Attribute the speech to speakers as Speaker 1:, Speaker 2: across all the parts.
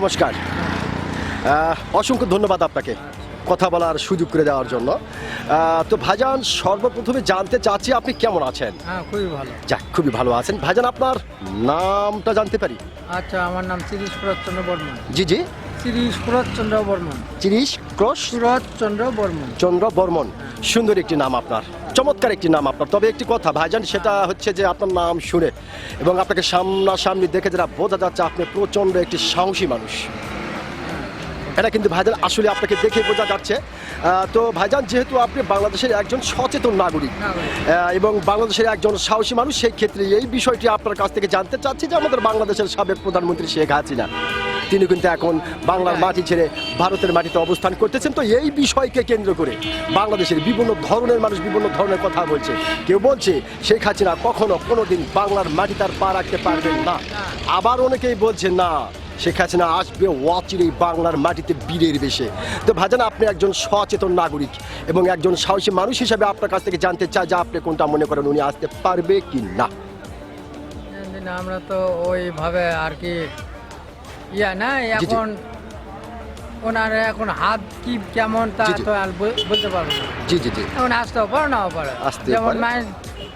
Speaker 1: নমস্কার। অসংখ্য ধন্যবাদ আপনাকে কথা বলার সুযোগ করে দেওয়ার জন্য। তো ভাইজান, সর্বপ্রথমে জানতে চাচ্ছি আপনি কেমন আছেন?
Speaker 2: হ্যাঁ, খুবই ভালো।
Speaker 1: যাক, খুবই ভালো আছেন। ভাইজান, আপনার নামটা জানতে পারি?
Speaker 2: আচ্ছা, আমার নাম শিরীষ চন্দ্র বর্মন।
Speaker 1: জি জি,
Speaker 2: শিরীষ চন্দ্র বর্মন।
Speaker 1: চিরিশ ক্রস
Speaker 2: চন্দ্র বর্মন।
Speaker 1: চন্দ্র বর্মন। সুন্দর একটি নাম আপনার, চমৎকার একটি নাম আপনার। তবে একটি কথা ভাইজান, সেটা হচ্ছে যে আপনার নাম শুনে এবং আপনাকে সামনাসামনি দেখে যারা বোঝা যাচ্ছে আপনি প্রচণ্ড একটি সাহসী মানুষ। এটা কিন্তু ভাইজান আসলে আপনাকে দেখে বোঝা যাচ্ছে। তো ভাইজান, যেহেতু আপনি বাংলাদেশের একজন সচেতন নাগরিক এবং বাংলাদেশের একজন সাহসী মানুষ, সেই ক্ষেত্রে এই বিষয়টি আপনার কাছ থেকে জানতে চাচ্ছি যে আমাদের বাংলাদেশের সাবেক প্রধানমন্ত্রী শেখ হাসিনা, তিনি কিন্তু এখন বাংলার মাটি ছেড়ে ভারতের মাটিতে অবস্থান করতেছেন। তো এই বিষয়কে কেন্দ্র করে বাংলাদেশের বিভিন্ন ধরনের মানুষ বিভিন্ন ধরনের কথা বলছে। কেউ বলছে শেখ হাসিনা কখনো কোনোদিন বাংলার মাটি তার পা রাখতে পারবেন না, আবার অনেকেই বলছে না, শেখ হাসিনা আসবে অচিরেই বাংলার মাটিতে বীরের বেশে। তো ভাইজান, আপনি একজন সচেতন নাগরিক এবং একজন সাহসী মানুষ হিসেবে আপনার কাছ থেকে জানতে চাই যে আপনি কোনটা মনে করেন উনি আসতে পারবে কি না?
Speaker 2: আমরা তো ওইভাবে আর কি না এখন ওনার এখন হাত কি কেমন তা তো আর বলতে পারবো না।
Speaker 1: জি জি জি,
Speaker 2: এখন আসতেও পারে নাও পারে, যেমন
Speaker 1: পারে।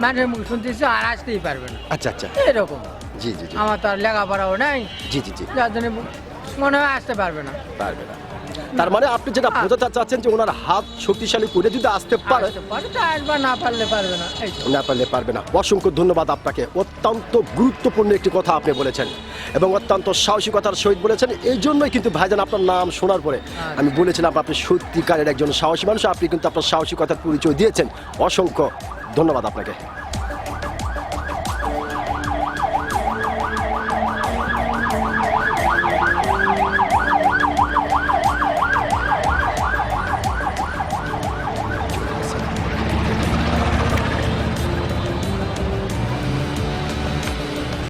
Speaker 2: মানুষের মুখ শুনতেছে আর আসতেই পারবে না,
Speaker 1: আচ্ছা আচ্ছা,
Speaker 2: এরকম।
Speaker 1: জি জি জি,
Speaker 2: আমার তো আর লেখাপড়াও নাই,
Speaker 1: জি জি জি,
Speaker 2: যার জন্য মনে হয় আসতে পারবে না।
Speaker 1: পারবে না। তার মানে আপনি যেটা বোঝাতে চাচ্ছেন যে ওনার হাত শক্তিশালী করে যদি আসতে পারে,
Speaker 2: তো আসবে, না পারলে পারবে না, এই তো।
Speaker 1: না পারলে পারবে না। অসংখ্য ধন্যবাদ আপনাকে। অত্যন্ত গুরুত্বপূর্ণ একটি কথা আপনি বলেছেন এবং অত্যন্ত সাহসিকতার সহিত বলেছেন। এই জন্যই কিন্তু ভাইজান আপনার নাম শোনার পরে আমি বলেছিলাম আপনি সত্যিকারের একজন সাহসী মানুষ। আপনি কিন্তু আপনার সাহসিকতার পরিচয় দিয়েছেন। অসংখ্য ধন্যবাদ আপনাকে।